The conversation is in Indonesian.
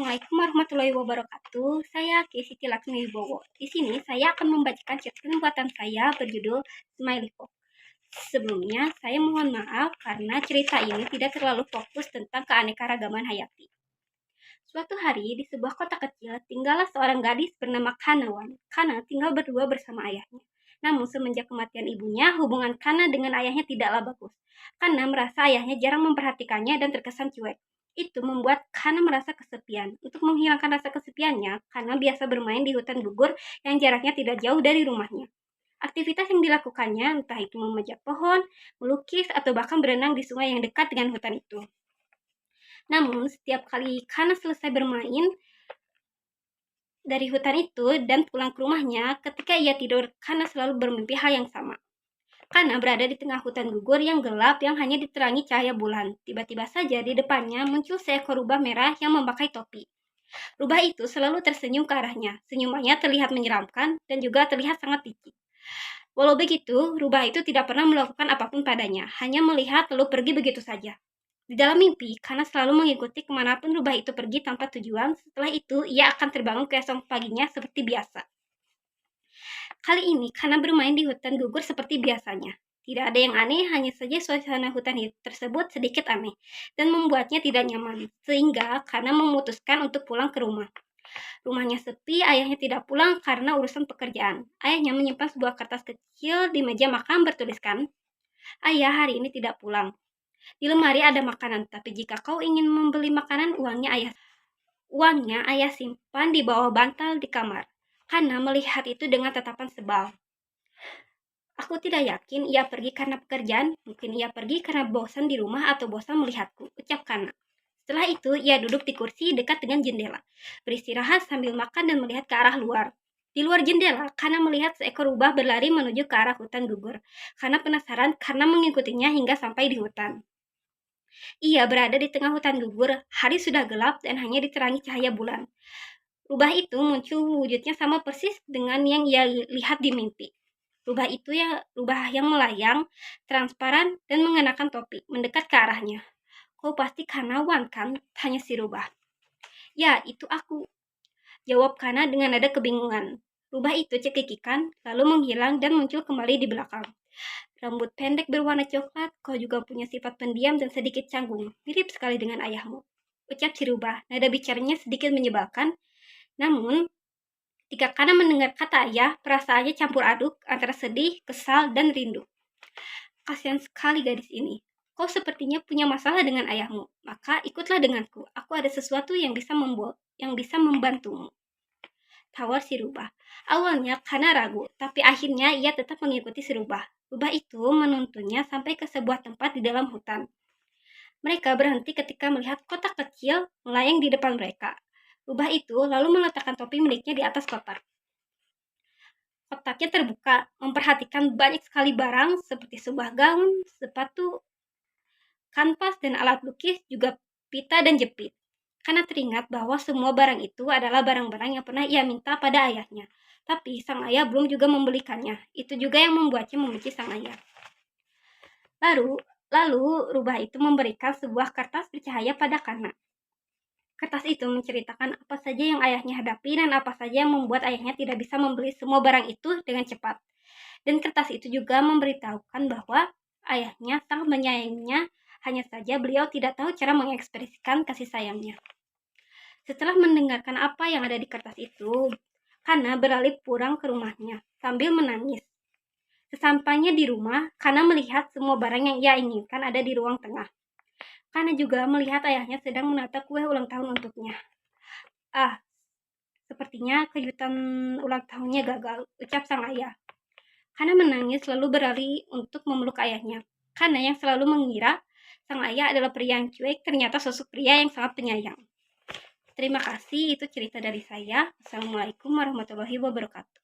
Assalamualaikum warahmatullahi wabarakatuh. Saya Siti Laksmi Wibowo. Di sini saya akan membacakan cerpen buatan saya berjudul Smiley Fox. Sebelumnya, saya mohon maaf karena cerita ini tidak terlalu fokus tentang keanekaragaman hayati. Suatu hari, di sebuah kota kecil, tinggallah seorang gadis bernama Kanawan. Kana tinggal berdua bersama ayahnya. Namun semenjak kematian ibunya, hubungan Kana dengan ayahnya tidaklah bagus. Kana merasa ayahnya jarang memperhatikannya dan terkesan cuek. Itu membuat Kana merasa kesepian. Untuk menghilangkan rasa kesepiannya, Kana biasa bermain di hutan gugur yang jaraknya tidak jauh dari rumahnya. Aktivitas yang dilakukannya entah itu memanjat pohon, melukis, atau bahkan berenang di sungai yang dekat dengan hutan itu. Namun, setiap kali Kana selesai bermain dari hutan itu dan pulang ke rumahnya, ketika ia tidur, Kana selalu bermimpi hal yang sama. Kana berada di tengah hutan gugur yang gelap yang hanya diterangi cahaya bulan. Tiba-tiba saja di depannya muncul seekor rubah merah yang memakai topi. Rubah itu selalu tersenyum ke arahnya. Senyumannya terlihat menyeramkan dan juga terlihat sangat licik. Walau begitu, rubah itu tidak pernah melakukan apapun padanya, hanya melihat lalu pergi begitu saja. Di dalam mimpi, Kana selalu mengikuti kemanapun rubah itu pergi tanpa tujuan. Setelah itu, ia akan terbangun keesok paginya seperti biasa. Kali ini, Kana bermain di hutan gugur seperti biasanya. Tidak ada yang aneh, hanya saja suasana hutan tersebut sedikit aneh dan membuatnya tidak nyaman. Sehingga Kana memutuskan untuk pulang ke rumah. Rumahnya sepi, ayahnya tidak pulang karena urusan pekerjaan. Ayahnya menyimpan sebuah kertas kecil di meja makan bertuliskan, "Ayah hari ini tidak pulang. Di lemari ada makanan, tapi jika kau ingin membeli makanan, uangnya ayah simpan di bawah bantal di kamar." Kana melihat itu dengan tatapan sebal. Aku tidak yakin ia pergi karena pekerjaan, mungkin ia pergi karena bosan di rumah atau bosan melihatku, ucap Kana. Setelah itu, ia duduk di kursi dekat dengan jendela, beristirahat sambil makan dan melihat ke arah luar. Di luar jendela, Kana melihat seekor rubah berlari menuju ke arah hutan gugur. Kana penasaran karena mengikutinya hingga sampai di hutan. Ia berada di tengah hutan gugur, hari sudah gelap dan hanya diterangi cahaya bulan. Rubah itu muncul wujudnya sama persis dengan yang ia lihat di mimpi. Rubah yang melayang, transparan, dan mengenakan topi, mendekat ke arahnya. "Kau pasti Kanawan kan?" tanya si rubah. "Ya, itu aku," jawab Kana dengan nada kebingungan. Rubah itu cekikikan, lalu menghilang dan muncul kembali di belakang. "Rambut pendek berwarna coklat, kau juga punya sifat pendiam dan sedikit canggung, mirip sekali dengan ayahmu," ucap si rubah. Nada bicaranya sedikit menyebalkan, namun ketika Kana mendengar kata ayah, perasaannya campur aduk antara sedih, kesal, dan rindu. "Kasihan sekali gadis ini. Kau sepertinya punya masalah dengan ayahmu. Maka ikutlah denganku. Aku ada sesuatu yang bisa membantumu," tawar si rubah. Awalnya Kana ragu, tapi akhirnya ia tetap mengikuti si rubah. Rubah itu menuntunnya sampai ke sebuah tempat di dalam hutan. Mereka berhenti ketika melihat kotak kecil melayang di depan mereka. Rubah itu lalu meletakkan topi miliknya di atas kotak. Kotaknya terbuka, memperhatikan banyak sekali barang seperti sebuah gaun, sepatu, kanvas, dan alat lukis, juga pita dan jepit. Karena teringat bahwa semua barang itu adalah barang-barang yang pernah ia minta pada ayahnya. Tapi sang ayah belum juga membelikannya. Itu juga yang membuatnya membenci sang ayah. Lalu rubah itu memberikan sebuah kertas bercahaya pada Kana. Kertas itu menceritakan apa saja yang ayahnya hadapi dan apa saja yang membuat ayahnya tidak bisa membeli semua barang itu dengan cepat. Dan kertas itu juga memberitahukan bahwa ayahnya sangat menyayanginya, hanya saja beliau tidak tahu cara mengekspresikan kasih sayangnya. Setelah mendengarkan apa yang ada di kertas itu, Kana beralih pulang ke rumahnya sambil menangis. Sesampainya di rumah, Kana melihat semua barang yang ia inginkan ada di ruang tengah. Kana juga melihat ayahnya sedang menata kue ulang tahun untuknya. Sepertinya kejutan ulang tahunnya gagal, ucap sang ayah. Kana menangis lalu berlari untuk memeluk ayahnya. Kana yang selalu mengira sang ayah adalah pria yang cuek, ternyata sosok pria yang sangat penyayang. Terima kasih, itu cerita dari saya. Assalamualaikum warahmatullahi wabarakatuh.